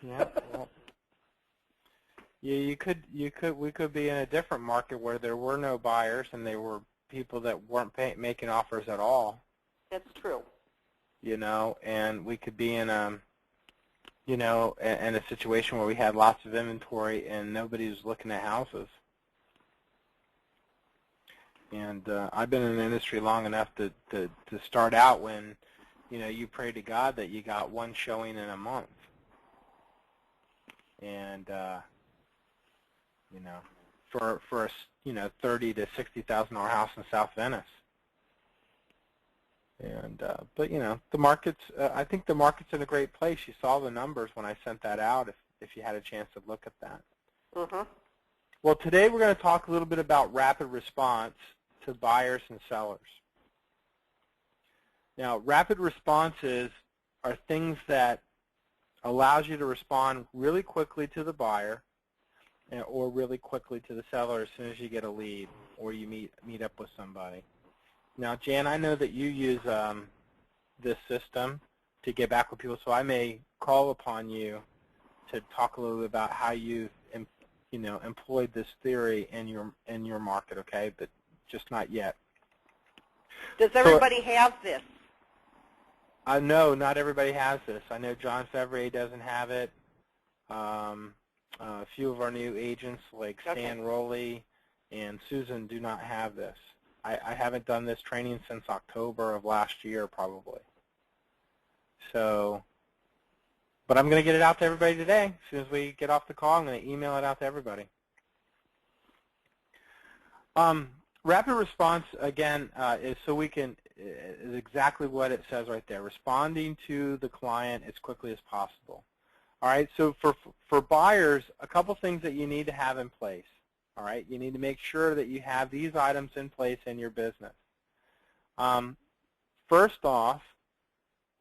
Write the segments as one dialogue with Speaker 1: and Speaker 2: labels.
Speaker 1: Yeah. Well, we could be in a different market where there were no buyers and they were people that weren't making offers at all.
Speaker 2: That's true.
Speaker 1: And we could be in a in a situation where we had lots of inventory and nobody was looking at houses. And I've been in the industry long enough to start out when, you pray to God that you got one showing in a month. And, for a, $30,000 to $60,000 house in South Venice. And, but, the market's, I think the market's in a great place. You saw the numbers when I sent that out, if you had a chance to look at that.
Speaker 2: Mm-hmm.
Speaker 1: Well, today we're going to talk a little bit about rapid response to buyers and sellers. Now, rapid responses are things that allows you to respond really quickly to the buyer or really quickly to the seller as soon as you get a lead or you meet up with somebody. Now, Jan, I know that you use this system to get back with people, so I may call upon you to talk a little bit about how you employed this theory in your market, okay? But just not yet.
Speaker 2: Does everybody have this?
Speaker 1: No, not everybody has this. I know John Fevrier doesn't have it. A few of our new agents like Stan Rowley and Susan do not have this. I haven't done this training since October of last year probably. So, but I'm going to get it out to everybody today. As soon as we get off the call, I'm going to email it out to everybody. Rapid response, again, is exactly what it says right there, responding to the client as quickly as possible. All right, so for buyers, a couple things that you need to have in place. All right, you need to make sure that you have these items in place in your business. First off,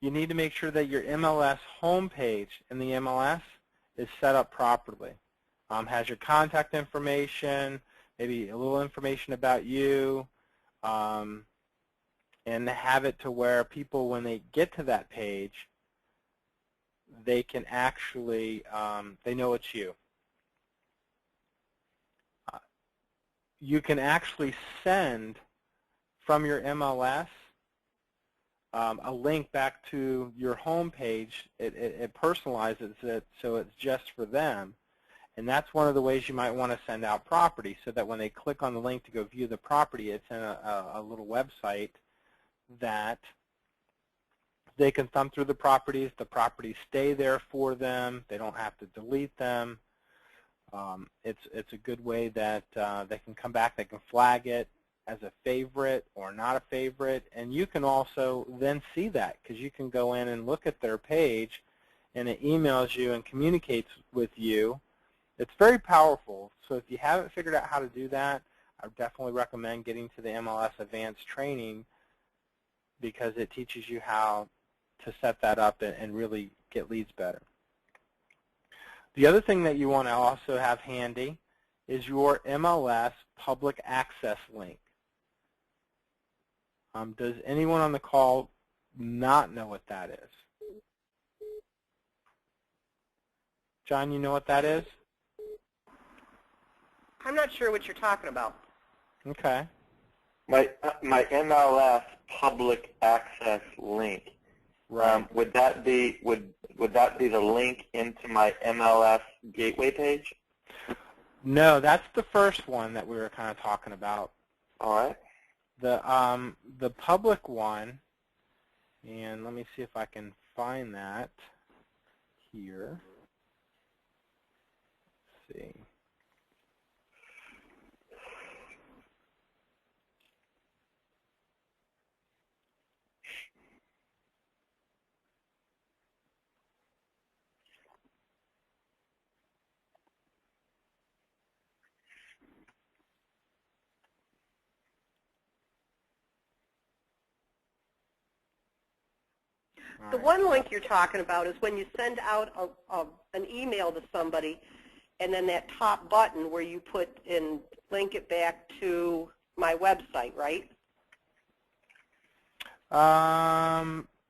Speaker 1: you need to make sure that your MLS homepage in the MLS is set up properly. Has your contact information, maybe a little information about you, and have it to where people, when they get to that page, they can actually, they know it's you. You can actually send from your MLS a link back to your home page. It personalizes it so it's just for them. And that's one of the ways you might want to send out property, so that when they click on the link to go view the property, it's in a little website that they can thumb through the properties stay there for them, they don't have to delete them. It's a good way that they can come back, they can flag it as a favorite or not a favorite, and you can also then see that because you can go in and look at their page and it emails you and communicates with you. It's very powerful, so if you haven't figured out how to do that, I would definitely recommend getting to the MLS Advanced Training because it teaches you how to set that up and really get leads better. The other thing that you want to also have handy is your MLS public access link. Does anyone on the call not know what that is? John, you know what that is?
Speaker 2: I'm not sure what you're talking about.
Speaker 1: Okay.
Speaker 3: My MLS public access link.
Speaker 1: Right.
Speaker 3: Would that be the link into my MLS gateway page?
Speaker 1: No, that's the first one that we were kind of talking about.
Speaker 3: All right.
Speaker 1: The public one, and let me see if I can find that here. Let's see.
Speaker 2: The one link you're talking about is when you send out an email to somebody, and then that top button where you put and link it back to my website, right?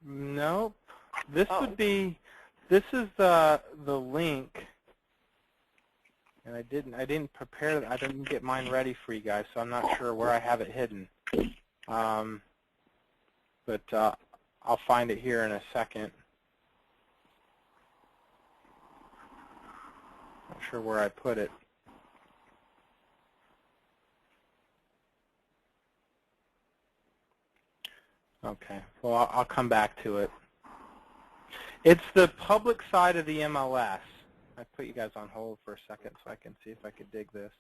Speaker 1: Nope. This would be This is the link, and I didn't prepare. I didn't get mine ready for you guys, so I'm not sure where I have it hidden. But I'll find it here in a second. Not sure where I put it. Okay, well, I'll come back to it. It's the public side of the MLS. I put you guys on hold for a second so I can see if I could dig this.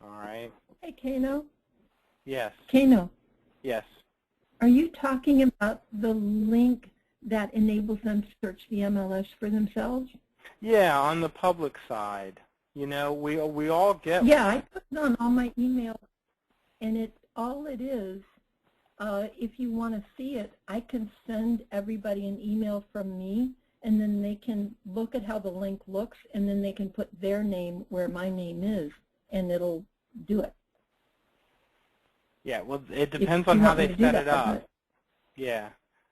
Speaker 1: All right.
Speaker 4: Hey, Kano.
Speaker 1: Yes.
Speaker 4: Kano,
Speaker 1: Yes.
Speaker 4: are you talking about the link that enables them to search the MLS for themselves?
Speaker 1: Yeah, on the public side. You know, we all get.
Speaker 4: Yeah, I put it on all my emails, and all it is. If you want to see it, I can send everybody an email from me, and then they can look at how the link looks, and then they can put their name where my name is, and it'll do it.
Speaker 1: Yeah, well, it depends on how they set it up.
Speaker 4: But
Speaker 1: Yeah,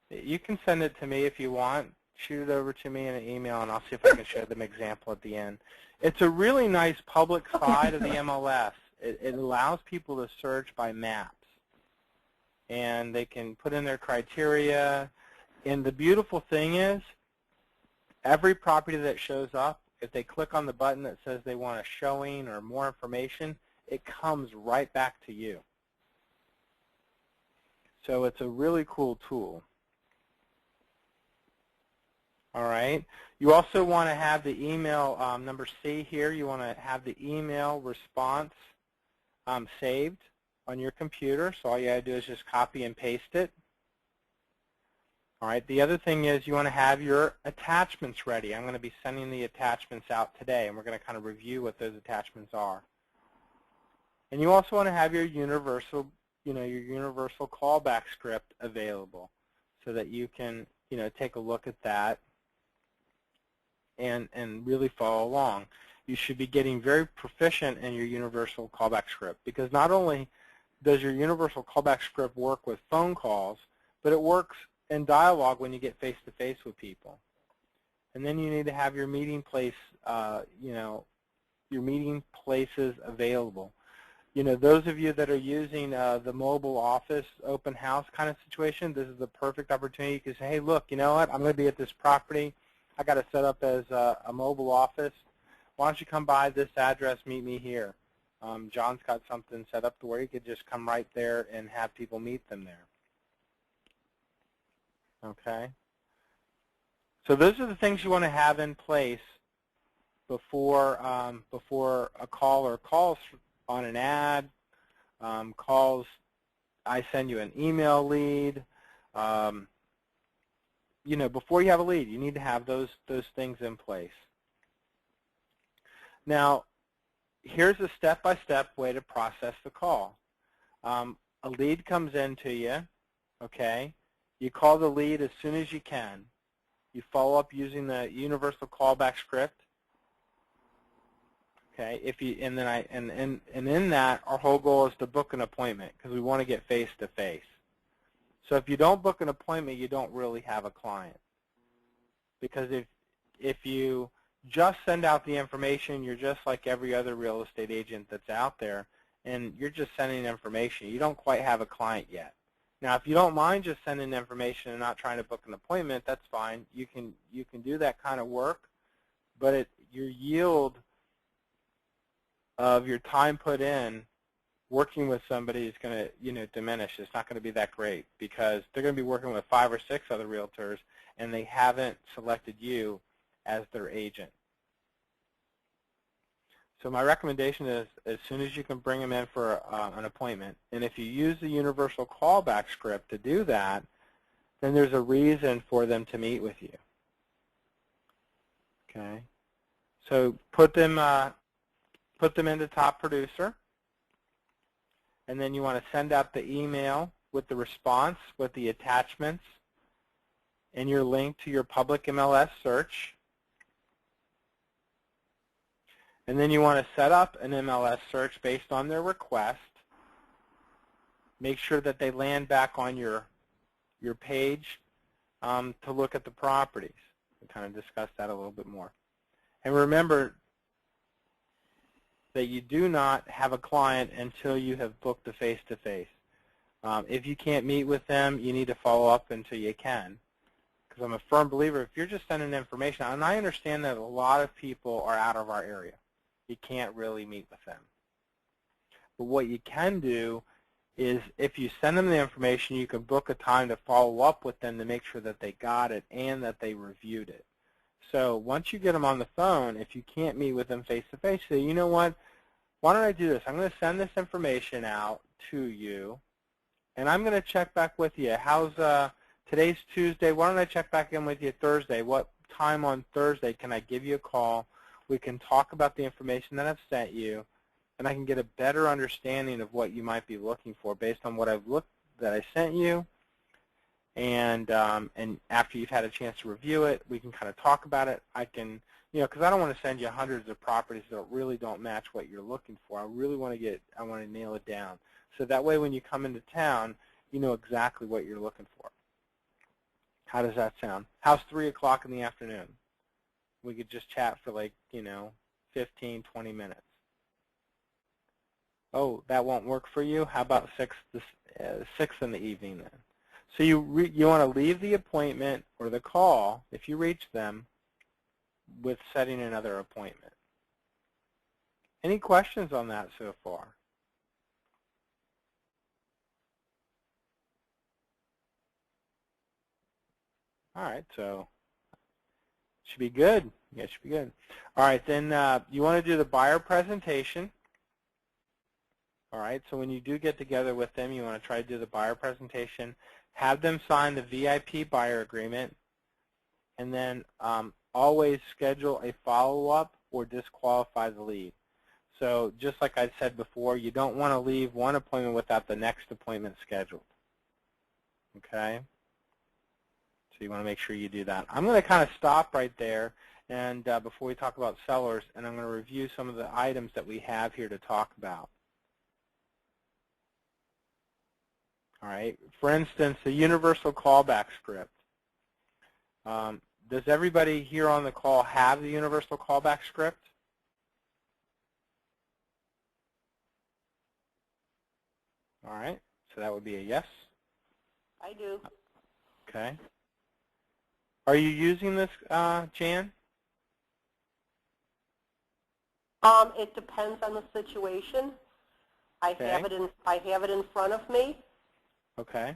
Speaker 1: you can send it to me if you want. Shoot it over to me in an email, and I'll see if I can show them an example at the end. It's a really nice public side of the MLS. It allows people to search by maps, and they can put in their criteria. And the beautiful thing is, every property that shows up, if they click on the button that says they want a showing or more information, it comes right back to you. So it's a really cool tool. All right. You also want to have the email, number C here, you want to have the email response saved on your computer. So all you got to do is just copy and paste it. All right. The other thing is you want to have your attachments ready. I'm going to be sending the attachments out today, and we're going to kind of review what those attachments are. And you also want to have your universal callback script available so that you can, take a look at that and really follow along. You should be getting very proficient in your universal callback script, because not only does your universal callback script work with phone calls, but it works in dialogue when you get face-to-face with people. And then you need to have your meeting place, your meeting places available. Those of you that are using the mobile office open house kind of situation, this is the perfect opportunity. You can say, hey, look, you know what? I'm going to be at this property. I got it set up as a mobile office. Why don't you come by this address, meet me here. John's got something set up to where you could just come right there and have people meet them there. Okay? So those are the things you want to have in place before a call or calls on an ad, calls, I send you an email lead. Before you have a lead, you need to have those things in place. Now, here's a step-by-step way to process the call. A lead comes in to you, okay? You call the lead as soon as you can. You follow up using the universal callback script. Okay, and in that, our whole goal is to book an appointment because we want to get face-to-face. So if you don't book an appointment, you don't really have a client. Because if you just send out the information, you're just like every other real estate agent that's out there, and you're just sending information. You don't quite have a client yet. Now, if you don't mind just sending information and not trying to book an appointment, that's fine. You can do that kind of work, but your yield of your time put in working with somebody is going to diminish. It's not going to be that great because they're going to be working with 5 or 6 other realtors, and they haven't selected you as their agent. So my recommendation is as soon as you can bring them in for an appointment, and if you use the universal callback script to do that, then there's a reason for them to meet with you. Okay, so put them into top producer, and then you want to send out the email with the response, with the attachments, and your link to your public MLS search. And then you want to set up an MLS search based on their request. Make sure that they land back on your your page to look at the properties and kind of discuss that a little bit more. And remember that you do not have a client until you have booked a face-to-face. If you can't meet with them, you need to follow up until you can. Because I'm a firm believer, if you're just sending information, and I understand that a lot of people are out of our area. You can't really meet with them. But what you can do is if you send them the information, you can book a time to follow up with them to make sure that they got it and that they reviewed it. So once you get them on the phone, if you can't meet with them face-to-face, say, you know what, why don't I do this? I'm going to send this information out to you, and I'm going to check back with you. Today's Tuesday. Why don't I check back in with you Thursday? What time on Thursday can I give you a call? We can talk about the information that I've sent you, and I can get a better understanding of what you might be looking for based on what that I sent you. And after you've had a chance to review it, we can kind of talk about it. I can, because I don't want to send you hundreds of properties that really don't match what you're looking for. I want to nail it down. So that way when you come into town, you know exactly what you're looking for. How does that sound? How's 3 o'clock in the afternoon? We could just chat for 15, 20 minutes. Oh, that won't work for you? How about 6 in the evening then? So you want to leave the appointment or the call, if you reach them, with setting another appointment. Any questions on that so far? All right, so should be good. Yeah, should be good. All right, then you want to do the buyer presentation. All right, so when you do get together with them, you want to try to do the buyer presentation. Have them sign the VIP buyer agreement, and then always schedule a follow-up or disqualify the lead. So just like I said before, you don't want to leave one appointment without the next appointment scheduled. Okay? So you want to make sure you do that. I'm going to kind of stop right there and before we talk about sellers, and I'm going to review some of the items that we have here to talk about. All right. For instance, the universal callback script. Does everybody here on the call have the universal callback script? All right. So that would be a yes.
Speaker 2: I do.
Speaker 1: Okay. Are you using this, Jan?
Speaker 2: It depends on the situation. I
Speaker 1: Okay.
Speaker 2: have it in front of me.
Speaker 1: Okay.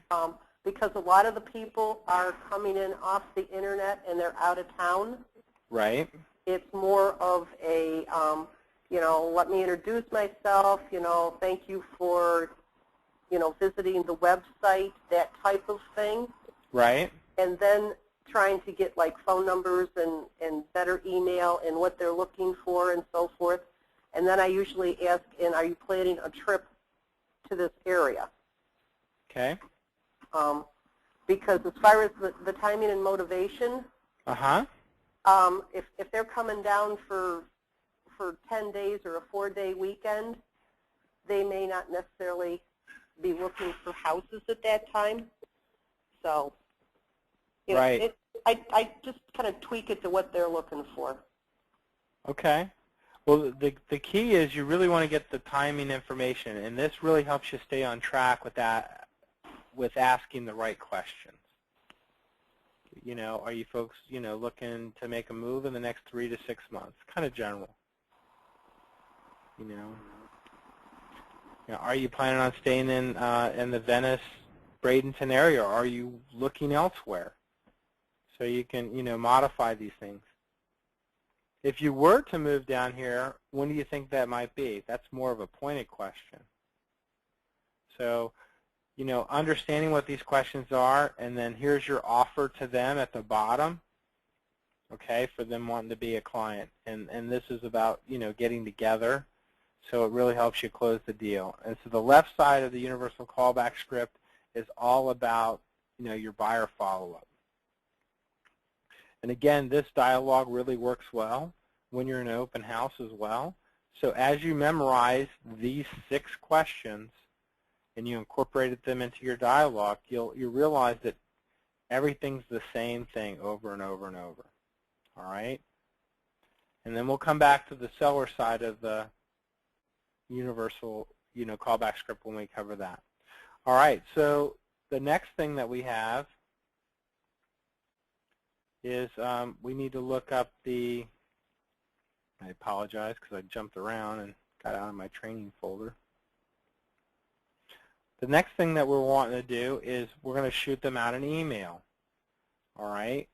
Speaker 2: Because a lot of the people are coming in off the internet and they're out of town.
Speaker 1: Right.
Speaker 2: It's more of a, let me introduce myself, thank you for, visiting the website, that type of thing.
Speaker 1: Right.
Speaker 2: And then trying to get phone numbers and better email and what they're looking for and so forth. And then I usually ask, are you planning a trip to this area?
Speaker 1: Okay.
Speaker 2: Because as far as the timing and motivation, if they're coming down for 10 days or a 4-day weekend, they may not necessarily be looking for houses at that time. So,
Speaker 1: right.
Speaker 2: I just kind of tweak it to what they're looking for.
Speaker 1: Okay. Well, the key is you really want to get the timing information, and this really helps you stay on track with that, with asking the right questions. Are you folks, looking to make a move in the next 3 to 6 months? Kind of general. Are you planning on staying in the Venice, Bradenton area, or are you looking elsewhere? So you can, modify these things. If you were to move down here, when do you think that might be? That's more of a pointed question. So, understanding what these questions are, and then here's your offer to them at the bottom, okay, for them wanting to be a client. And this is about, getting together, so it really helps you close the deal. And so the left side of the universal callback script is all about, your buyer follow-up. And again, this dialogue really works well when you're in an open house as well. So as you memorize these 6 questions and you incorporated them into your dialogue, you'll realize that Everything's the same thing over and over and over. All right? And then we'll come back to the seller side of the universal, callback script when we cover that. All right, so the next thing that we have is we need to look up the, I apologize because I jumped around and got out of my training folder. The next thing that we're wanting to do is we're going to shoot them out an email. All right,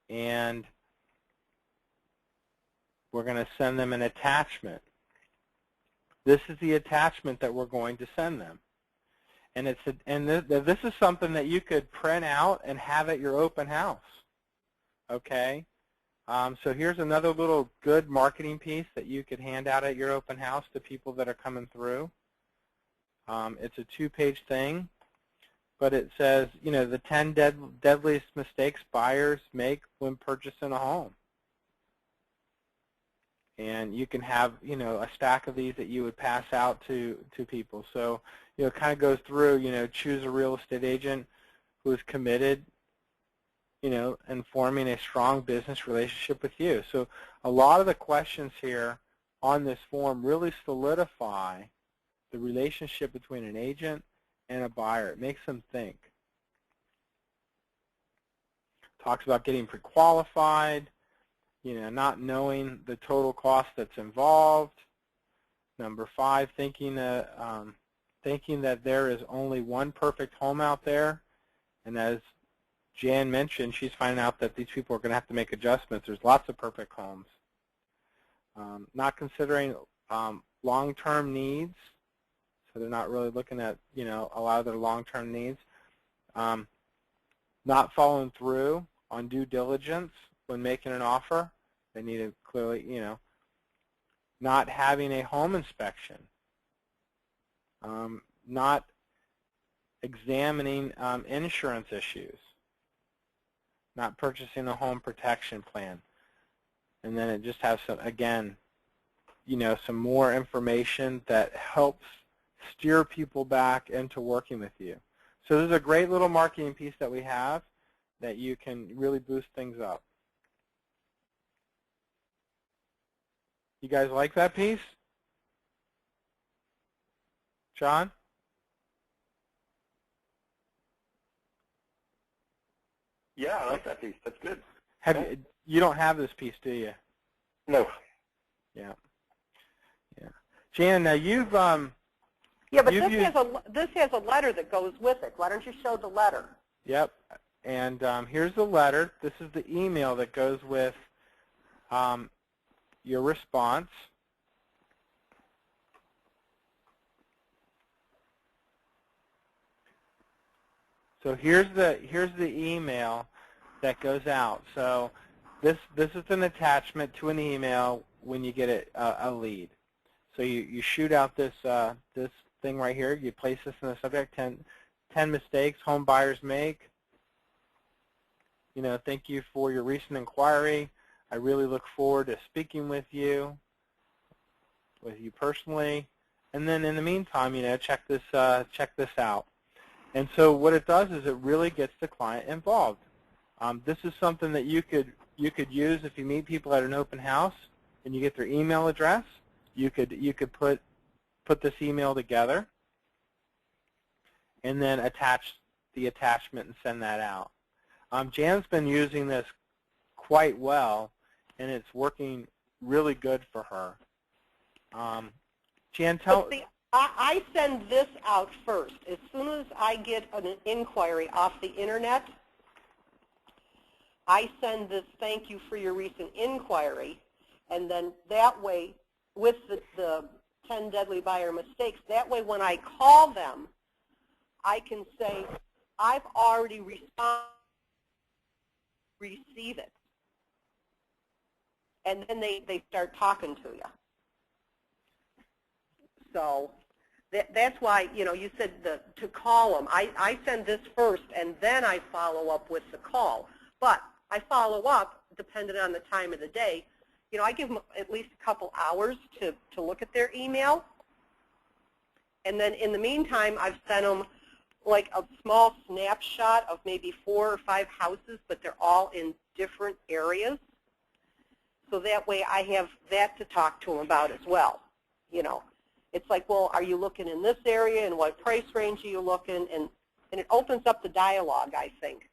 Speaker 1: and we're going to send them an attachment. This is the attachment that we're going to send them. And this is something that you could print out and have at your open house. Okay? So here's another little good marketing piece that you could hand out at your open house to people that are coming through. It's a 2-page thing, but it says, the 10 deadliest mistakes buyers make when purchasing a home. And you can have, a stack of these that you would pass out to people. So, it kind of goes through, choose a real estate agent who is committed, and forming a strong business relationship with you. So a lot of the questions here on this form really solidify the relationship between an agent and a buyer. It makes them think. Talks about getting pre-qualified, not knowing the total cost that's involved. Number 5, thinking that there is only one perfect home out there. And as Jan mentioned, she's finding out that these people are going to have to make adjustments. There's lots of perfect homes. Not considering long-term needs. So they're not really looking at, a lot of their long-term needs. Not following through on due diligence when making an offer. They need to clearly, not having a home inspection. Not examining insurance issues. Not purchasing a home protection plan. And then it just has some, again, some more information that helps steer people back into working with you. So this is a great little marketing piece that we have that you can really boost things up. You guys like that piece? John?
Speaker 3: Yeah, I like that piece. That's good.
Speaker 1: You don't have this piece, do you?
Speaker 3: No.
Speaker 1: Yeah. Yeah. Jan, now you've
Speaker 2: yeah, but this has a letter that goes with it. Why don't you show the letter?
Speaker 1: Yep. And here's the letter. This is the email that goes with your response. So here's the email that goes out. So this is an attachment to an email when you get a lead. So you shoot out this this thing right here. You place this in the subject: 10 mistakes home buyers make. Thank you for your recent inquiry. I really look forward to speaking with you personally. And then in the meantime, check this out. And so what it does is it really gets the client involved. This is something that you could use if you meet people at an open house and you get their email address. You could put this email together and then attach the attachment and send that out. Jan's been using this quite well, and it's working really good for her. Jan, tell.
Speaker 2: I send this out first. As soon as I get an inquiry off the internet, I send this thank you for your recent inquiry, and then that way, with the 10 deadly buyer mistakes, that way when I call them, I can say, I've already receive it. And then they start talking to you. So that's why, you said to call them. I send this first, and then I follow up with the call. But I follow up, depending on the time of the day. I give them at least a couple hours to look at their email. And then in the meantime, I've sent them like a small snapshot of maybe 4 or 5 houses, but they're all in different areas. So that way I have that to talk to them about as well. You know, it's like, well, are you looking in this area, and what price range are you looking? And it opens up the dialogue, I think,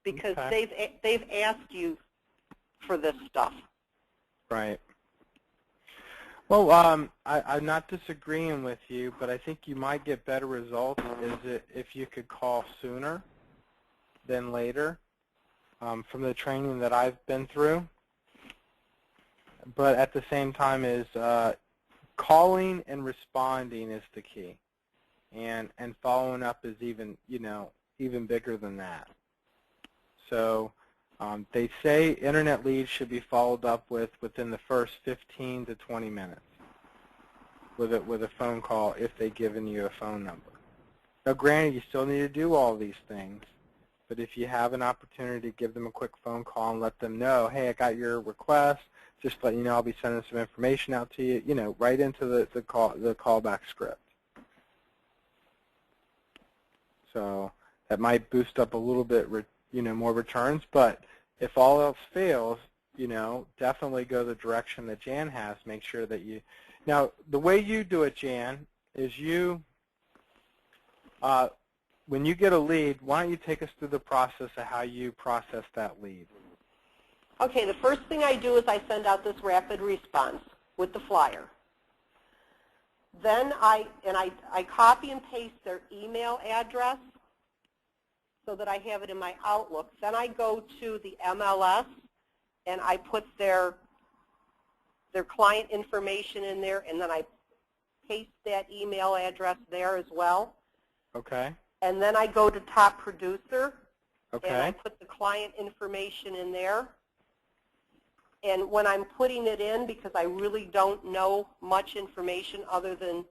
Speaker 2: because
Speaker 1: Okay.
Speaker 2: they've asked you for this stuff.
Speaker 1: Right. Well, I'm not disagreeing with you, but I think you might get better results if you could call sooner than later from the training that I've been through. But at the same time is calling and responding is the key. And following up is even, you know, even bigger than that. So they say internet leads should be followed up within the first 15 to 20 minutes with a phone call if they've given you a phone number. Now, granted, you still need to do all these things, but if you have an opportunity to give them a quick phone call and let them know, hey, I got your request, just let you know I'll be sending some information out to you, you know, right into the callback script. So that might boost up a little bit, you know, more returns. But if all else fails, you know, definitely go the direction that Jan has. Make sure that you. Now, the way you do it, Jan, is you. When you get a lead, why don't you take us through the process of how you process that lead?
Speaker 2: Okay, the first thing I do is I send out this rapid response with the flyer. Then I copy and paste their email address so that I have it in my Outlook. Then I go to the MLS and I put their client information in there, and then I paste that email address there as well.
Speaker 1: Okay.
Speaker 2: And then I go to Top Producer,
Speaker 1: Okay.
Speaker 2: and I put the client information in there. And when I'm putting it in, because I really don't know much information other than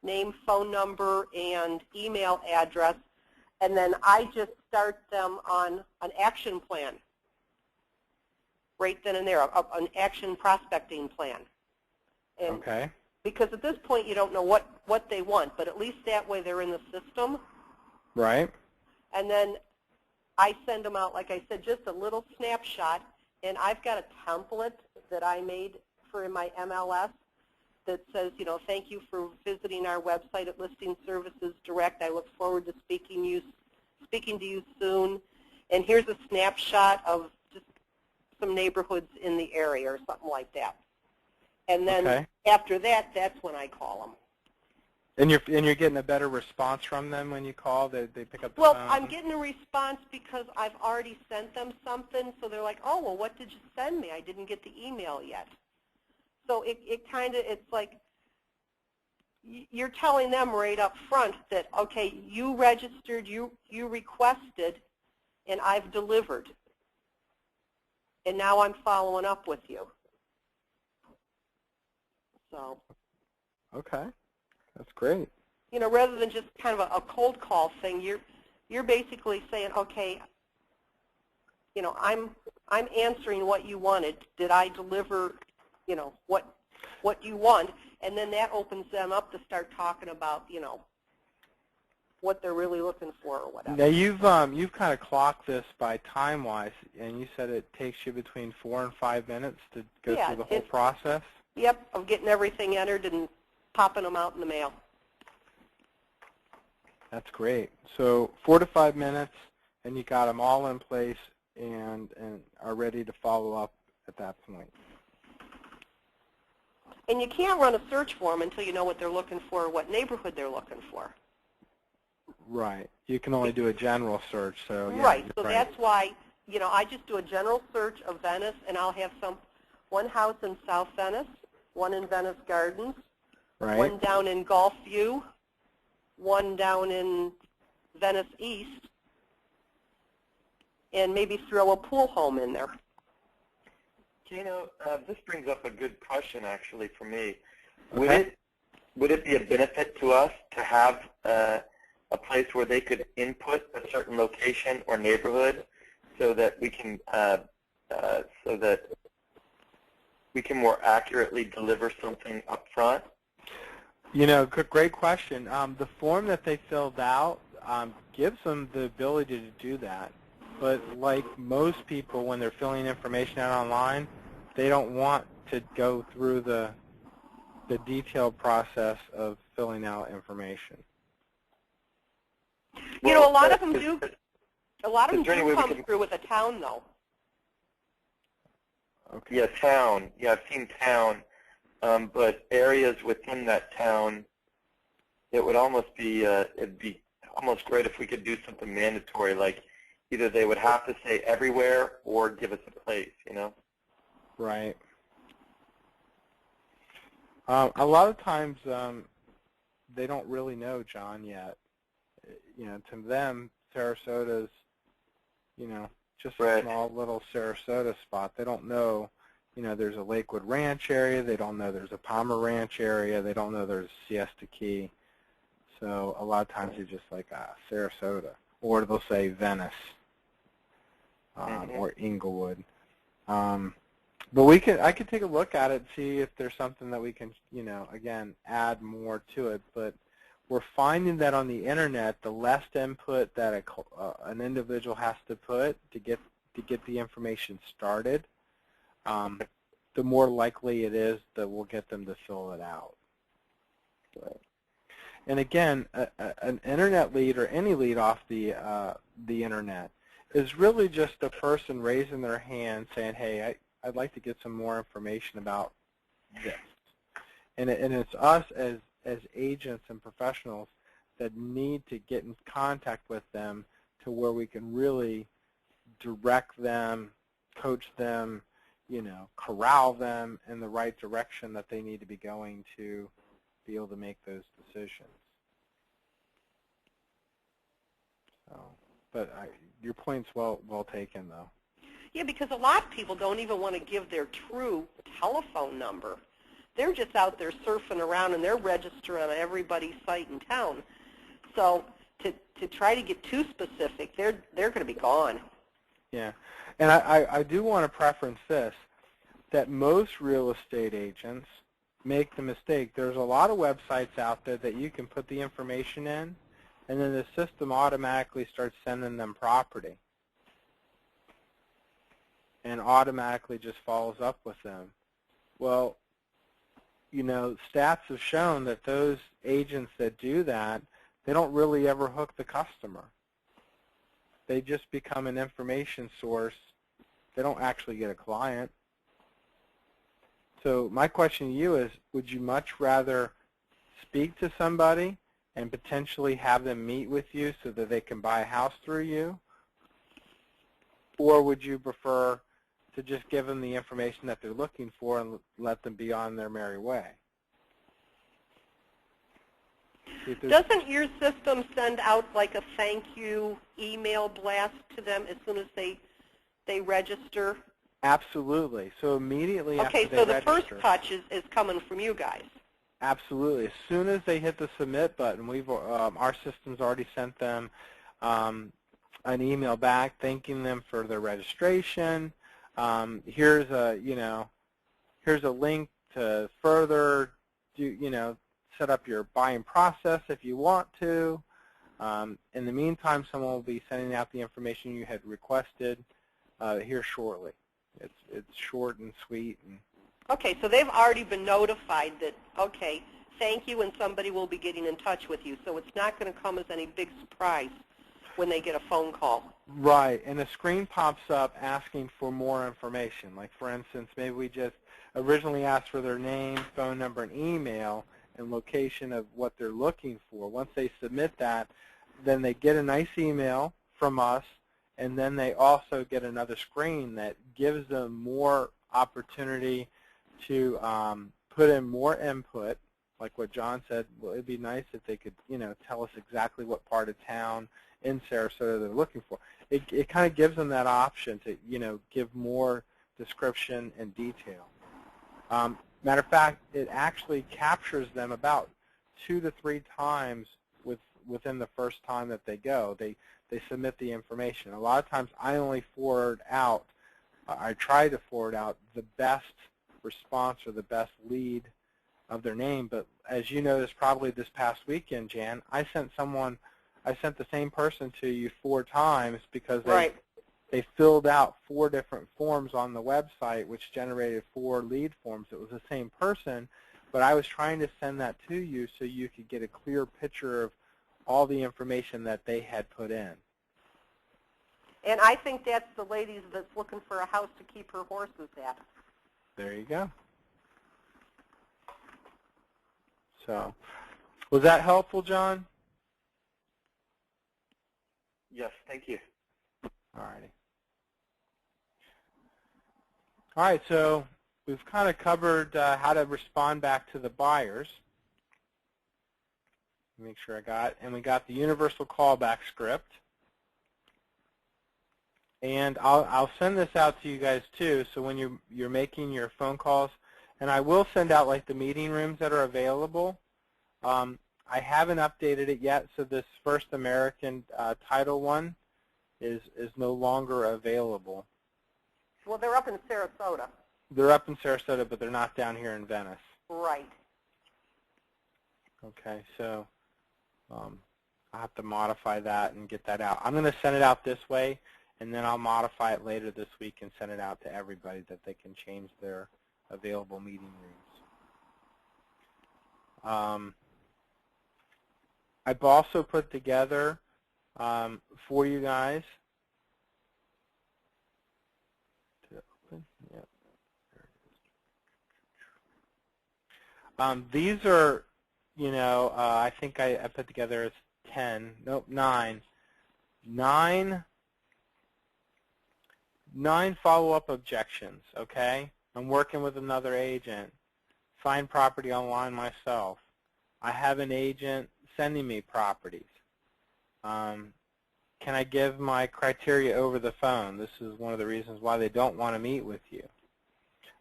Speaker 2: name, phone number, and email address, and then I just start them on an action plan right then and there, an action prospecting plan. And
Speaker 1: Okay.
Speaker 2: because at this point you don't know what they want, but at least that way they're in the system.
Speaker 1: Right.
Speaker 2: And then I send them out, like I said, just a little snapshot. And I've got a template that I made for my MLS that says, you know, thank you for visiting our website at Listing Services Direct. I look forward to speaking to you soon. And here's a snapshot of just some neighborhoods in the area or something like that. And then after that, that's when I call them.
Speaker 1: And you're getting a better response from them when you call? They pick up the
Speaker 2: phone?
Speaker 1: phone?
Speaker 2: I'm getting a response because I've already sent them something, so they're like, oh, well, what did you send me? I didn't get the email yet. So it kind of, it's like you're telling them right up front that, okay, you registered, you requested, and I've delivered. And now I'm following up with you. So.
Speaker 1: Okay. That's great.
Speaker 2: You know, rather than just kind of a cold call thing, you're basically saying, okay, you know, I'm answering what you wanted. Did I deliver, you know, what you want? And then that opens them up to start talking about, you know, what they're really looking for or whatever.
Speaker 1: Now you've kind of clocked this by time-wise, and you said it takes you between 4 and 5 minutes to go through the whole process?
Speaker 2: Yep, of getting everything entered and popping them out in the mail.
Speaker 1: That's great. So 4 to 5 minutes, and you got them all in place and are ready to follow up at that point.
Speaker 2: And you can't run a search for them until you know what they're looking for or what neighborhood they're looking for.
Speaker 1: Right. You can only do a general search. So yeah,
Speaker 2: right. So that's why, you know, I just do a general search of Venice, and I'll have one house in South Venice, one in Venice Gardens, one down in Gulf View, one down in Venice East, and maybe throw a pool home in there.
Speaker 3: You know, this brings up a good question actually for me.
Speaker 1: Okay.
Speaker 3: Would it be a benefit to us to have a place where they could input a certain location or neighborhood so that we can more accurately deliver something up front?
Speaker 1: Great question. The form that they filled out gives them the ability to do that. But like most people, when they're filling information out online, they don't want to go through the detailed process of filling out information.
Speaker 2: A lot of them do. A lot of them do come through with a town, though.
Speaker 1: Okay.
Speaker 3: Yeah, town. Yeah, I've seen town. But areas within that town, it would almost be, it'd be almost great if we could do something mandatory, like either they would have to say everywhere or give us a place,
Speaker 1: Right. A lot of times they don't really know John yet. To them, Sarasota's, just a small little Sarasota spot. They don't know, there's a Lakewood Ranch area. They don't know there's a Palmer Ranch area. They don't know there's Siesta Key. So a lot of times they're just like, Sarasota. Or they'll say Venice or Inglewood. But I could take a look at it and see if there's something that we can, again, add more to it. But we're finding that on the internet, the less input that an individual has to put to get the information started, the more likely it is that we'll get them to fill it out. And again, an internet lead or any lead off the internet is really just a person raising their hand saying, hey, I'd like to get some more information about this. And it's us as agents and professionals that need to get in contact with them to where we can really direct them, coach them, corral them in the right direction that they need to be going to be able to make those decisions. So, but your point's well taken, though.
Speaker 2: Yeah, because a lot of people don't even want to give their true telephone number. They're just out there surfing around, and they're registering on everybody's site in town. So to try to get too specific, they're going to be gone.
Speaker 1: Yeah, and I do want to preference this, that most real estate agents make the mistake. There's a lot of websites out there that you can put the information in, and then the system automatically starts sending them property and automatically just follows up with them. Well, stats have shown that those agents that do that, they don't really ever hook the customer. They just become an information source. They don't actually get a client. So my question to you is, would you much rather speak to somebody and potentially have them meet with you so that they can buy a house through you? Or would you prefer to just give them the information that they're looking for and let them be on their merry way?
Speaker 2: Doesn't your system send out like a thank you email blast to them as soon as they register?
Speaker 1: Absolutely. So immediately after they register.
Speaker 2: Okay, so the first touch is coming from you guys.
Speaker 1: Absolutely. As soon as they hit the submit button, our system's already sent them an email back thanking them for their registration. Here's a link to further set up your buying process if you want to. In the meantime, someone will be sending out the information you had requested here shortly. It's short and sweet.
Speaker 2: Okay, so they've already been notified that, okay, thank you, and somebody will be getting in touch with you. So it's not going to come as any big surprise when they get a phone call.
Speaker 1: Right, and a screen pops up asking for more information. Like, for instance, maybe we just originally asked for their name, phone number, and email, and location of what they're looking for. Once they submit that, then they get a nice email from us, and then they also get another screen that gives them more opportunity to put in more input. Like what John said, well, it'd be nice if they could, tell us exactly what part of town in Sarasota they're looking for. It kind of gives them that option to, give more description and detail. Matter of fact, it actually captures them about 2 to 3 times within the first time that they go. They submit the information. A lot of times I only forward out, I try to forward out the best response or the best lead of their name. But as you noticed probably this past weekend, Jan, I sent the same person to you 4 times because they filled out 4 different forms on the website, which generated 4 lead forms. It was the same person, but I was trying to send that to you so you could get a clear picture of all the information that they had put in.
Speaker 2: And I think that's the lady that's looking for a house to keep her horses at.
Speaker 1: There you go. So, was that helpful, John?
Speaker 3: Yes, thank you.
Speaker 1: All righty. All right, so we've kind of covered how to respond back to the buyers. Make sure I got it. And we got the universal callback script. And I'll send this out to you guys too, so when you're making your phone calls, and I will send out like the meeting rooms that are available. I haven't updated it yet, so this First American title one is no longer available.
Speaker 2: Well, they're up in Sarasota.
Speaker 1: They're up in Sarasota, but they're not down here in Venice.
Speaker 2: Right.
Speaker 1: Okay, so I'll have to modify that and get that out. I'm going to send it out this way, and then I'll modify it later this week and send it out to everybody that they can change their available meeting rooms. I've also put together for you guys. These are, I think I put together 9 follow-up objections, okay? I'm working with another agent. Find property online myself. I have an agent sending me properties. Can I give my criteria over the phone? This is one of the reasons why they don't want to meet with you.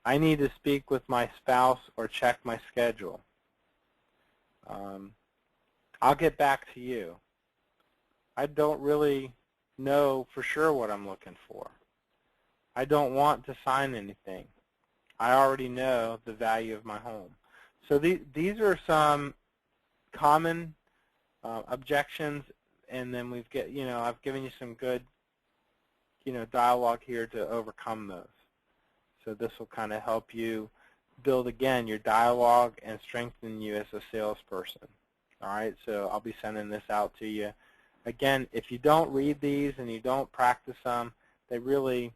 Speaker 1: I need to speak with my spouse or check my schedule. I'll get back to you. I don't really know for sure what I'm looking for. I don't want to sign anything. I already know the value of my home. So these are some common objections, and then I've given you some good, dialogue here to overcome those. So this will kind of help you build, again, your dialogue and strengthen you as a salesperson. All right, so I'll be sending this out to you. Again, if you don't read these and you don't practice them, they really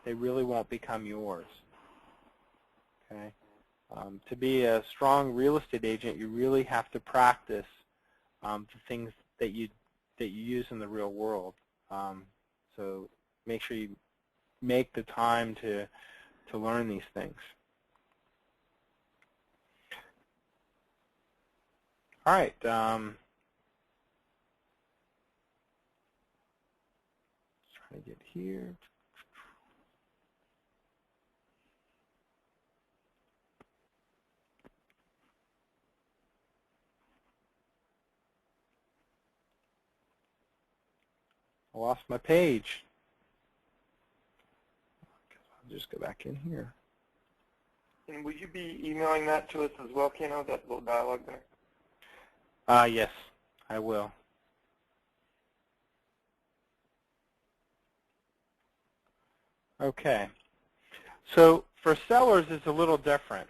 Speaker 1: won't become yours. Okay. To be a strong real estate agent, you really have to practice the things that you use in the real world. So make sure you make the time to learn these things. All right. Trying to get here. I lost my page. I'll just go back in here.
Speaker 3: And will you be emailing that to us as well, Keno, that little dialogue there?
Speaker 1: Yes, I will. Okay. So for sellers, it's a little different.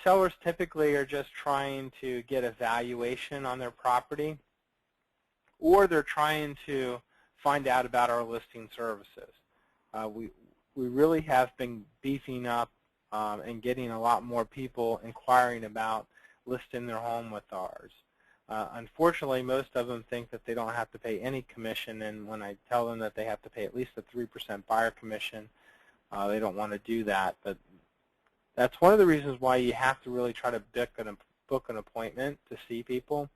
Speaker 1: Sellers typically are just trying to get a valuation on their property, or they're trying to find out about our listing services. We really have been beefing up and getting a lot more people inquiring about listing their home with ours. Unfortunately, most of them think that they don't have to pay any commission, and when I tell them that they have to pay at least a 3% buyer commission, they don't want to do that. But that's one of the reasons why you have to really try to book an appointment to see people,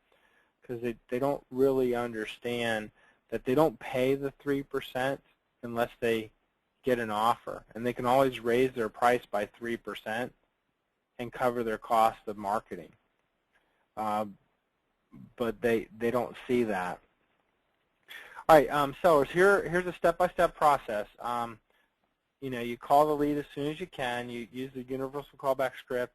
Speaker 1: because they don't really understand that they don't pay the 3% unless they get an offer. And they can always raise their price by 3% and cover their cost of marketing. But they don't see that. All right, sellers, here's a step-by-step process. you call the lead as soon as you can. You use the universal callback script.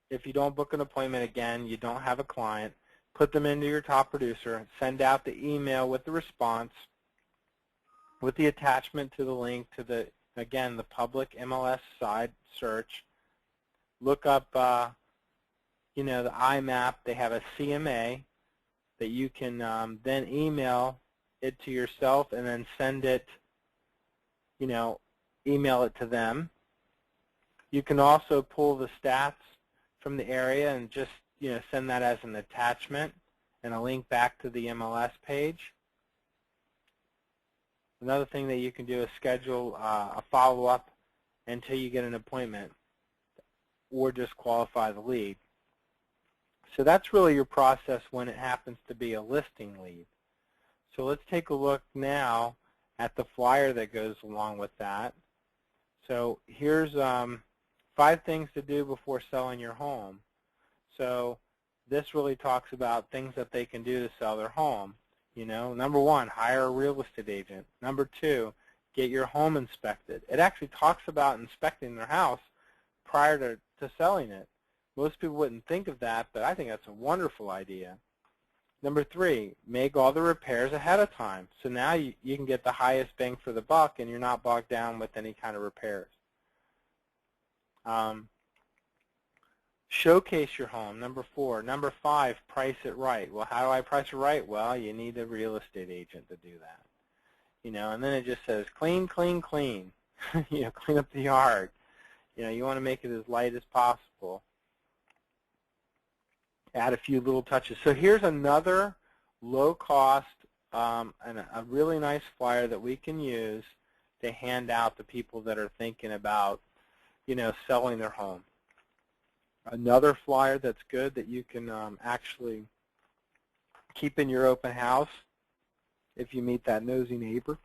Speaker 1: If you don't book an appointment again, you don't have a client, put them into your top producer, send out the email with the response, with the attachment to the link to the, again, the public MLS side search. Look up, the IMAP. They have a CMA that you can then email it to yourself and then send it, email it to them. You can also pull the stats from the area and just, send that as an attachment and a link back to the MLS page. Another thing that you can do is schedule a follow-up until you get an appointment or just qualify the lead. So that's really your process when it happens to be a listing lead. So let's take a look now at the flyer that goes along with that. So here's 5 things to do before selling your home. So this really talks about things that they can do to sell their home. Number 1, hire a real estate agent. Number 2, get your home inspected. It actually talks about inspecting their house prior to selling it. Most people wouldn't think of that, but I think that's a wonderful idea. Number 3, make all the repairs ahead of time. So now you can get the highest bang for the buck and you're not bogged down with any kind of repairs. Showcase your home, number 4. Number 5, price it right. Well, how do I price it right? Well, you need a real estate agent to do that. And then it just says clean, clean, clean. Clean up the yard. You want to make it as light as possible. Add a few little touches. So here's another low-cost and a really nice flyer that we can use to hand out to people that are thinking about, selling their home. Another flyer that's good that you can actually keep in your open house if you meet that nosy neighbor.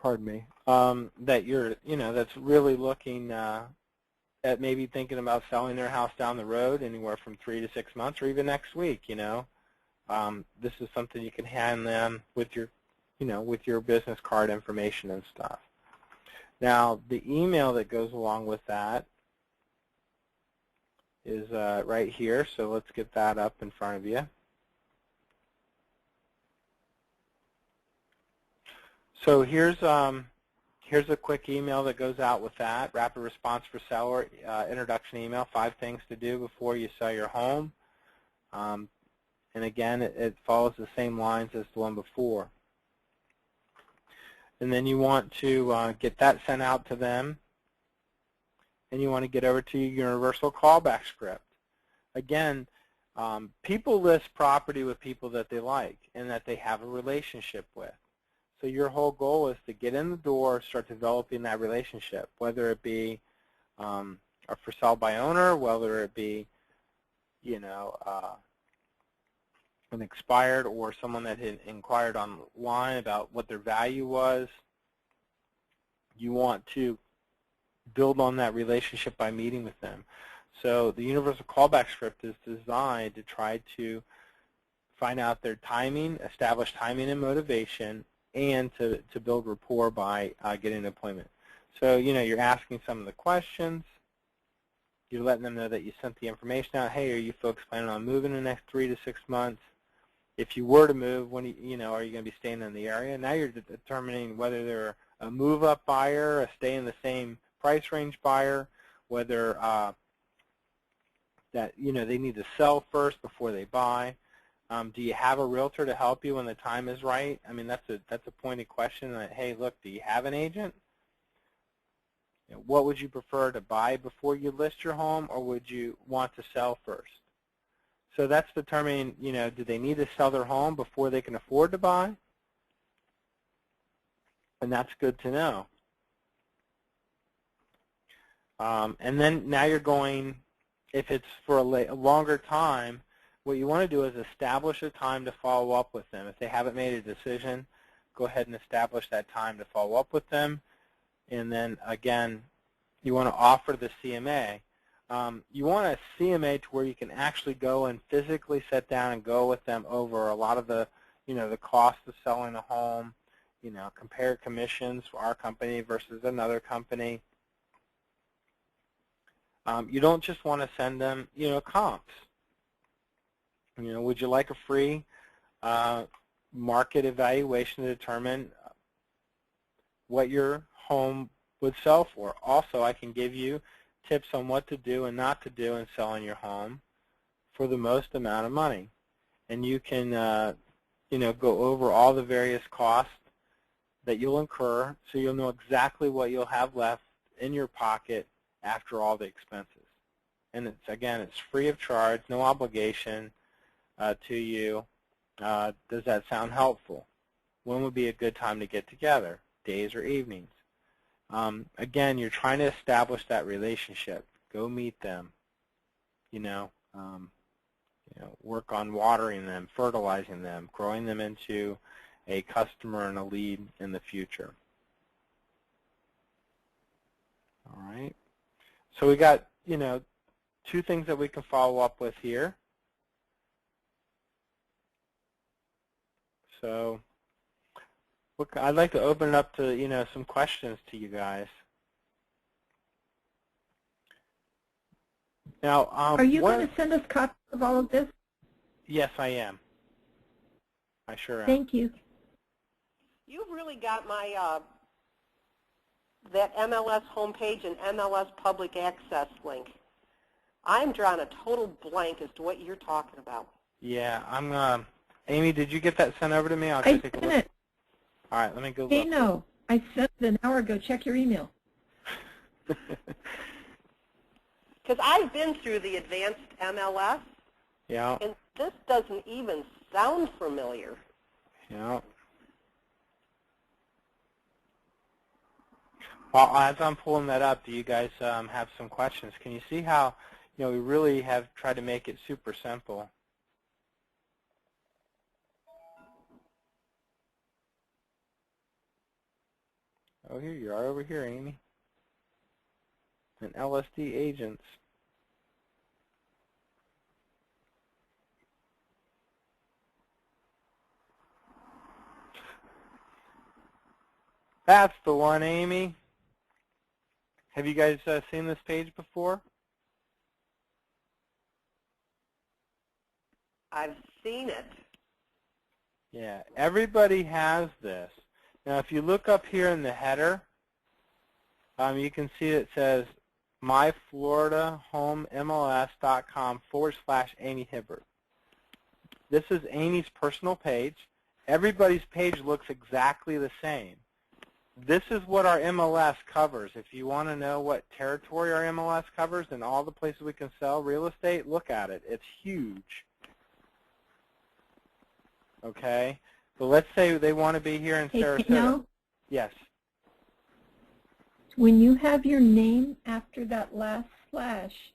Speaker 1: Pardon me. That you're, that's really looking at maybe thinking about selling their house down the road anywhere from 3 to 6 months or even next week. This is something you can hand them with your, with your business card information and stuff. Now, the email that goes along with that is right here, so let's get that up in front of you. So here's a quick email that goes out with that. Rapid response for seller, introduction email, 5 things to do before you sell your home. And again, it follows the same lines as the one before. And then you want to get that sent out to them. And you want to get over to your universal callback script. Again, people list property with people that they like and that they have a relationship with. So your whole goal is to get in the door, start developing that relationship, whether it be a for sale by owner, whether it be, an expired or someone that had inquired online about what their value was. You want to build on that relationship by meeting with them. So the universal callback script is designed to try to find out their timing, establish timing and motivation, and to build rapport by getting an appointment. So, you're asking some of the questions. You're letting them know that you sent the information out. Hey, are you folks planning on moving in the next 3 to 6 months? If you were to move, when are you going to be staying in the area? Now you're determining whether they're a move-up buyer, a stay in the same price range buyer, whether that they need to sell first before they buy. Do you have a realtor to help you when the time is right? I mean, that's a pointed question. That, hey, look, do you have an agent? What would you prefer, to buy before you list your home, or would you want to sell first? So that's determining, do they need to sell their home before they can afford to buy? And that's good to know. And then now you're going, if it's for a longer time, what you want to do is establish a time to follow up with them. If they haven't made a decision, go ahead and establish that time to follow up with them. And then, again, you want to offer the CMA. You want a CMA to where you can actually go and physically sit down and go with them over a lot of the the cost of selling a home, compare commissions for our company versus another company. You don't just want to send them, comps. Would you like a free market evaluation to determine what your home would sell for? Also, I can give you tips on what to do and not to do in selling your home for the most amount of money. And you can, go over all the various costs that you'll incur, so you'll know exactly what you'll have left in your pocket after all the expenses. And it's free of charge, no obligation to you. Does that sound helpful? When would be a good time to get together, days or evenings? Again, you're trying to establish that relationship. Go meet them. Work on watering them, fertilizing them, growing them into a customer and a lead in the future. All right. So we got, two things that we can follow up with here. So look, I'd like to open it up to, some questions to you guys. Now,
Speaker 4: are you going to send us copies of all of this?
Speaker 1: Yes, I am. I sure am.
Speaker 4: Thank you.
Speaker 2: You've really got my that MLS homepage and MLS public access link. I'm drawing a total blank as to what you're talking about.
Speaker 1: Yeah, I'm. Amy, did you get that sent over to me? I'll
Speaker 4: I
Speaker 1: take a
Speaker 4: sent
Speaker 1: look.
Speaker 4: it.
Speaker 1: All right, let me go look.
Speaker 4: Hey, no, I sent it an hour ago. Check your email.
Speaker 2: Because I've been through the advanced MLS,
Speaker 1: Yeah.
Speaker 2: and this doesn't even sound familiar.
Speaker 1: Yeah. Well, as I'm pulling that up, do you guys have some questions? Can you see how, we really have tried to make it super simple? Oh, here you are over here, Amy. And LSD agents. That's the one, Amy. Have you guys seen this page before?
Speaker 2: I've seen it.
Speaker 1: Yeah, everybody has this. Now, if you look up here in the header, you can see it says myfloridahomemls.com/Amy Hibbert. This is Amy's personal page. Everybody's page looks exactly the same. This is what our MLS covers. If you want to know what territory our MLS covers and all the places we can sell real estate, look at it. It's huge. Okay? So let's say they want to be here in Sarasota.
Speaker 4: Now,
Speaker 1: yes.
Speaker 4: when you have your name after that last slash,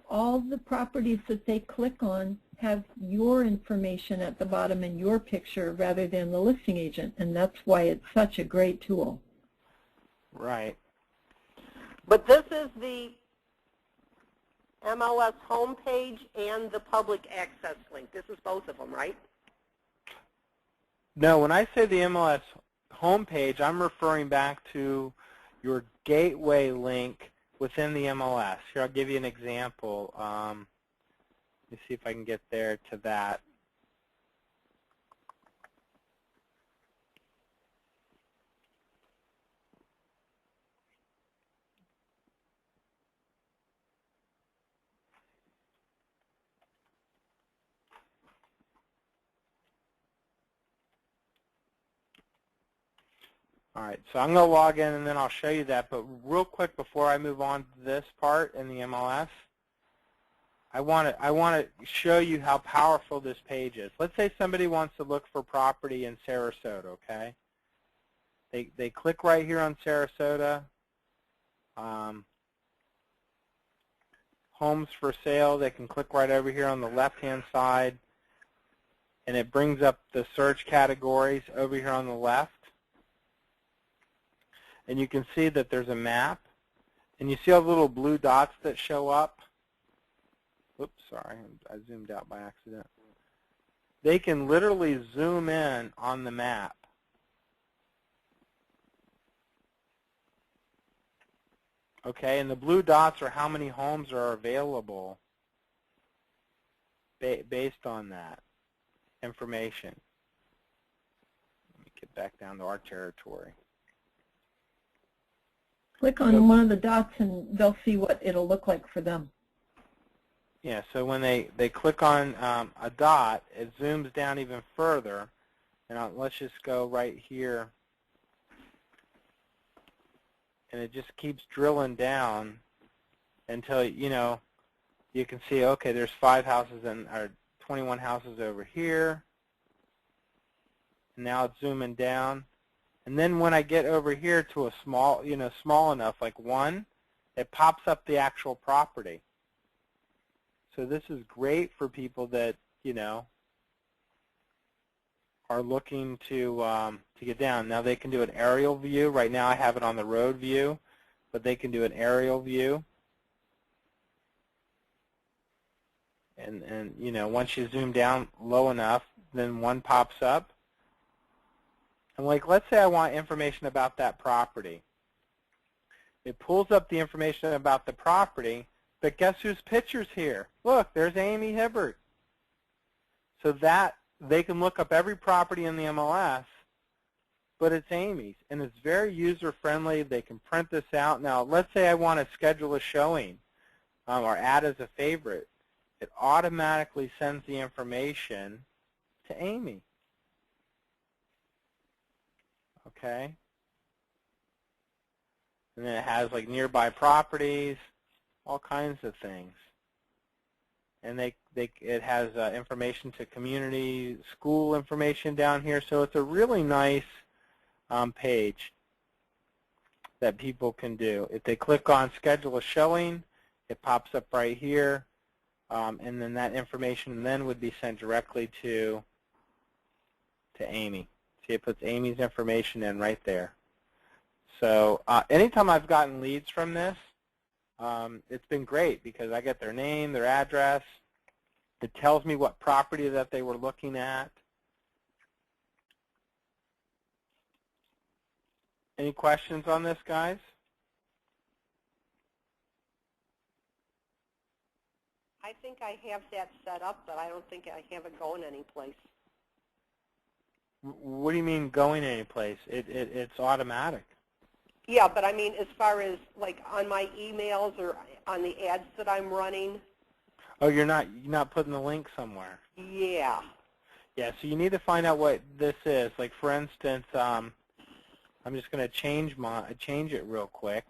Speaker 4: all the properties that they click on have your information at the bottom and your picture rather than the listing agent, and that's why it's such a great tool.
Speaker 1: Right.
Speaker 2: But this is the MLS homepage and the public access link. This is both of them, right?
Speaker 1: No, when I say the MLS homepage, I'm referring back to your gateway link within the MLS. Here, I'll give you an example. Let me see if I can get there to that. All right, so I'm going to log in and then I'll show you that. But real quick before I move on to this part in the MLS, I want to show you how powerful this page is. Let's say somebody wants to look for property in Sarasota, okay? They click right here on Sarasota. Homes for sale, they can click right over here on the left-hand side, and it brings up the search categories over here on the left. And you can see that there's a map, and you see all the little blue dots that show up. Oops, sorry, I zoomed out by accident. they can literally zoom in on the map. Okay, and the blue dots are how many homes are available based on that information. Let me get back down to our territory.
Speaker 4: Click on one of the dots and they'll see what it'll look like for them.
Speaker 1: Yeah, so when they click on a dot, it zooms down even further. And let's just go right here. And it just keeps drilling down until, you know, you can see, okay, there's 5 houses or 21 houses over here. And now it's zooming down. And then when I get over here to a small, you know, small enough, like 1, it pops up the actual property. So this is great for people that, you know, are looking to get down. Now they can do an aerial view. Right now I have it on the road view, but they can do an aerial view. And you know, once you zoom down low enough, then 1 pops up. And like, let's say I want information about that property. It pulls up the information about the property, but guess whose picture's here? Look, there's Amy Hibbert. So that they can look up every property in the MLS, but it's Amy's, and it's very user-friendly. They can print this out. Now, let's say I want to schedule a showing or add as a favorite. It automatically sends the information to Amy. Okay? And then it has like nearby properties, all kinds of things. And it has information to community, school information down here. So it's a really nice page that people can do. If they click on schedule a showing, it pops up right here. And then that information then would be sent directly to Amy. See, it puts Amy's information in right there. So anytime I've gotten leads from this, it's been great because I get their name, their address. It tells me what property that they were looking at. Any questions on this, guys?
Speaker 2: I think I have that set up, but I don't think I have it going anyplace.
Speaker 1: What do you mean going anyplace? It's automatic.
Speaker 2: Yeah, but I mean as far as like on my emails or on the ads that I'm running.
Speaker 1: Oh, you're not putting the link somewhere.
Speaker 2: Yeah.
Speaker 1: Yeah, so you need to find out what this is. Like for instance, I'm just going to change it real quick.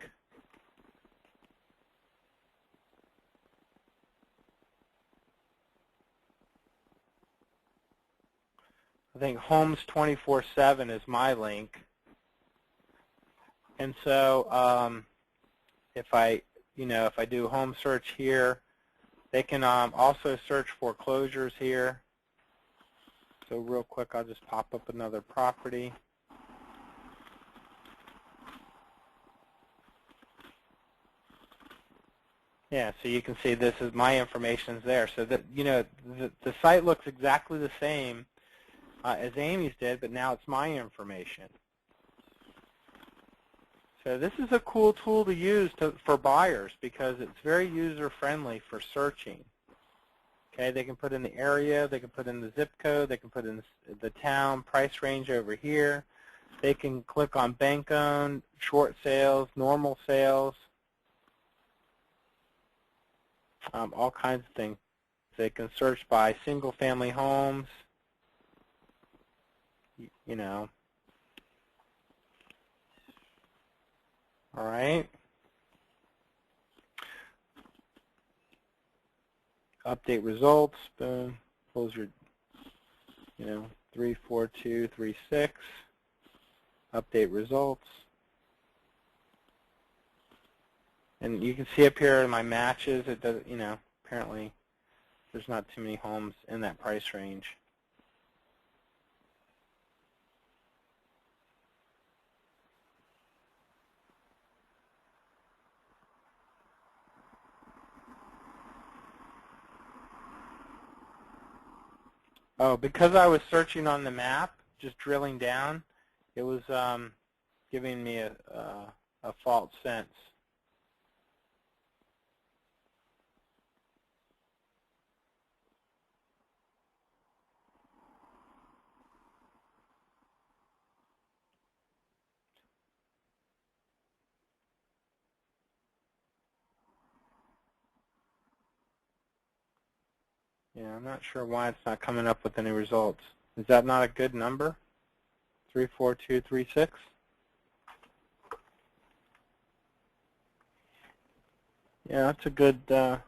Speaker 1: I think Homes 24/7 is my link. And so if I do home search here, they can also search foreclosures here. So real quick, I'll just pop up another property. Yeah, so you can see this is my information's there. So that the site looks exactly the same as Amy's did, but now it's my information. So this is a cool tool to use for buyers because it's very user-friendly for searching. Okay, they can put in the area, they can put in the zip code, they can put in the town, price range over here. They can click on bank-owned, short sales, normal sales, all kinds of things. They can search by single-family homes, you know. All right. Update results. Boom. Pulls your, 34236. Update results. And you can see up here in my matches, it does, apparently there's not too many homes in that price range. Oh, because I was searching on the map, just drilling down, it was giving me a false sense. Yeah, I'm not sure why it's not coming up with any results. Is that not a good number? 34236? Yeah, that's a good,
Speaker 3: Try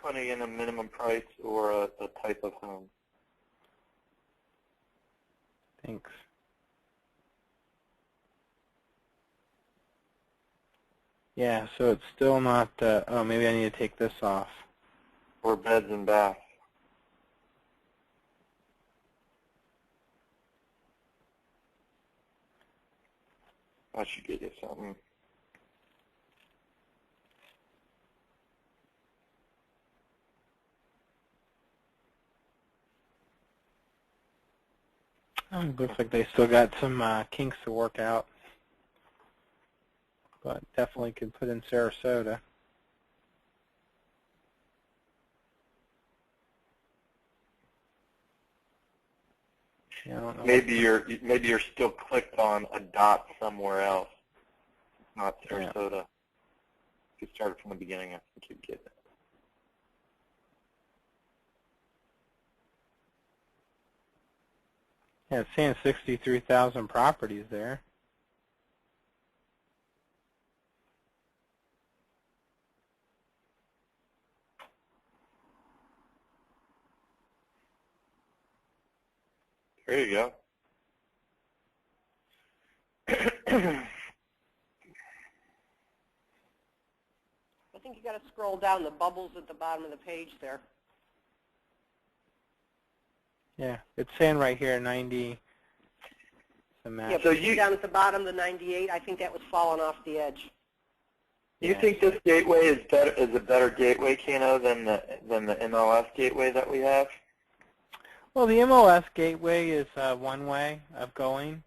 Speaker 3: putting in a minimum price or a type of home.
Speaker 1: thanks. Yeah, so it's still not, oh, maybe I need to take this off.
Speaker 3: Or beds and baths. I should get you something.
Speaker 1: Oh, looks like they still got some kinks to work out. But definitely could put in Sarasota. Yeah, I don't know.
Speaker 3: Maybe you're still clicked on a dot somewhere else. It's not Sarasota.
Speaker 1: Yeah.
Speaker 3: If you started from the beginning, I think you'd get it.
Speaker 1: Yeah, it's saying 63,000 properties there.
Speaker 3: There you go.
Speaker 2: I think you got to scroll down the bubbles at the bottom of the page there.
Speaker 1: Yeah, it's saying right here 90.
Speaker 2: Yeah, so you down at the bottom, the 98. I think that was falling off the edge.
Speaker 3: You think this gateway is a better gateway, Kano, than the MLS gateway that we have?
Speaker 1: Well, the MLS gateway is one way of going,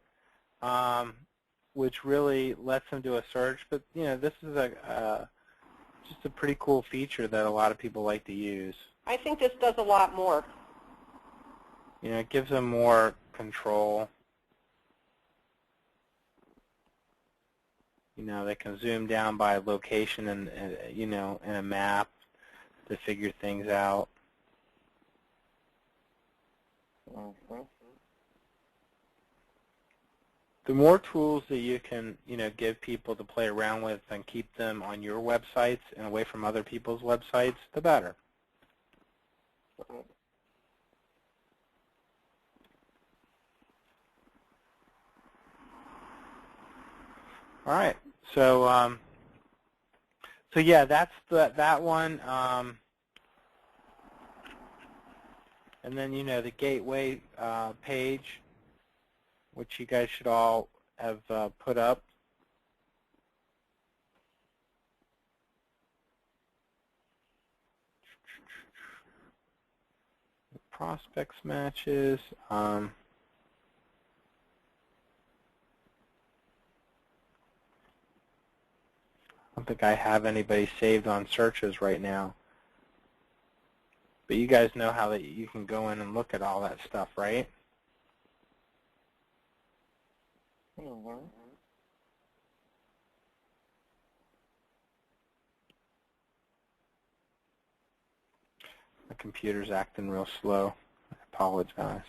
Speaker 1: which really lets them do a search. But this is just a pretty cool feature that a lot of people like to use.
Speaker 2: I think this does a lot more.
Speaker 1: It gives them more control. They can zoom down by location and in a map to figure things out.
Speaker 3: Mm-hmm.
Speaker 1: The more tools that you can, give people to play around with and keep them on your websites and away from other people's websites, the better. All right. So, so yeah, that's that one. And then the gateway page, which you guys should all have put up. Prospects matches. I don't think I have anybody saved on searches right now. But you guys know how that you can go in and look at all that stuff, right?
Speaker 3: Mm-hmm.
Speaker 1: The computer's acting real slow. I apologize.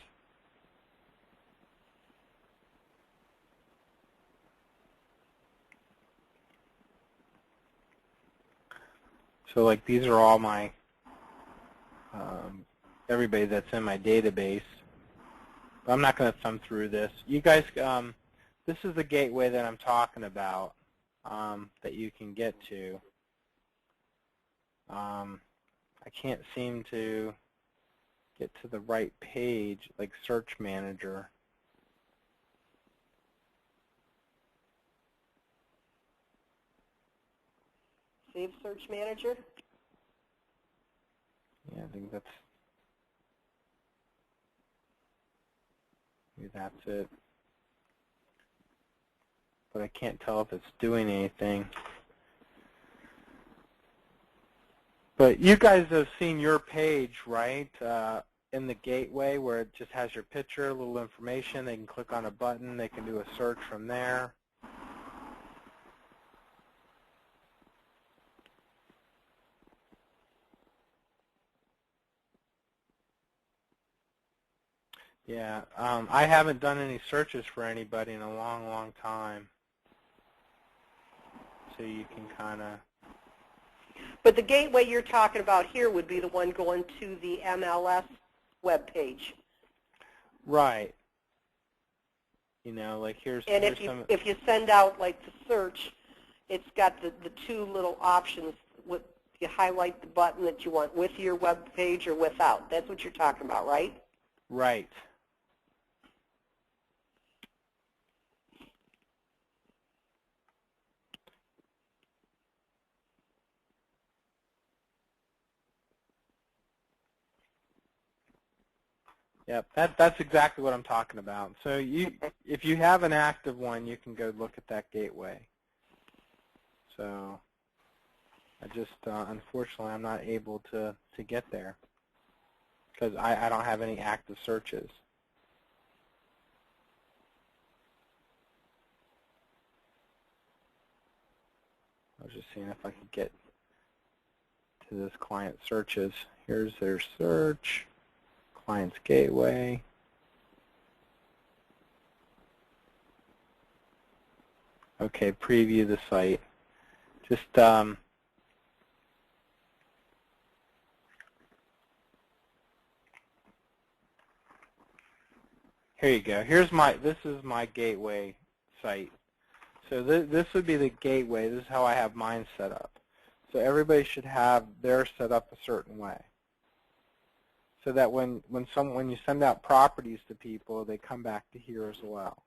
Speaker 1: So like these are all my, everybody that's in my database. But I'm not going to thumb through this. You guys, this is the gateway that I'm talking about that you can get to. I can't seem to get to the right page, like Search Manager.
Speaker 2: Save Search Manager?
Speaker 1: Yeah, I think that's... Maybe that's it. But I can't tell if it's doing anything. But you guys have seen your page, right, in the gateway where it just has your picture, a little information. They can click on a button. They can do a search from there. Yeah, I haven't done any searches for anybody in a long, long time. So you can kind of...
Speaker 2: But the gateway you're talking about here would be the one going to the MLS web page.
Speaker 1: Right. You know, like here's
Speaker 2: if you send out like the search, it's got the two little options. You highlight the button that you want with your web page or without. That's what you're talking about, right?
Speaker 1: Right. Yep, that's exactly what I'm talking about. So if you have an active one, you can go look at that gateway. So I just, unfortunately, I'm not able to get there because I don't have any active searches. I was just seeing if I could get to this client searches. Here's their search. Client's gateway. Okay, preview the site. Just here you go. This is my gateway site. So this would be the gateway. This is how I have mine set up. So everybody should have theirs set up a certain way, so that when you send out properties to people, they come back to here as well.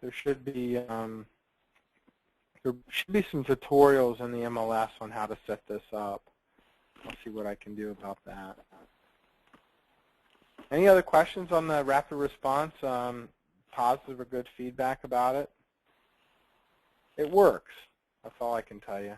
Speaker 1: There should be some tutorials in the MLS on how to set this up. I'll see what I can do about that. Any other questions on the rapid response? Positive or good feedback about it? It works. That's all I can tell you.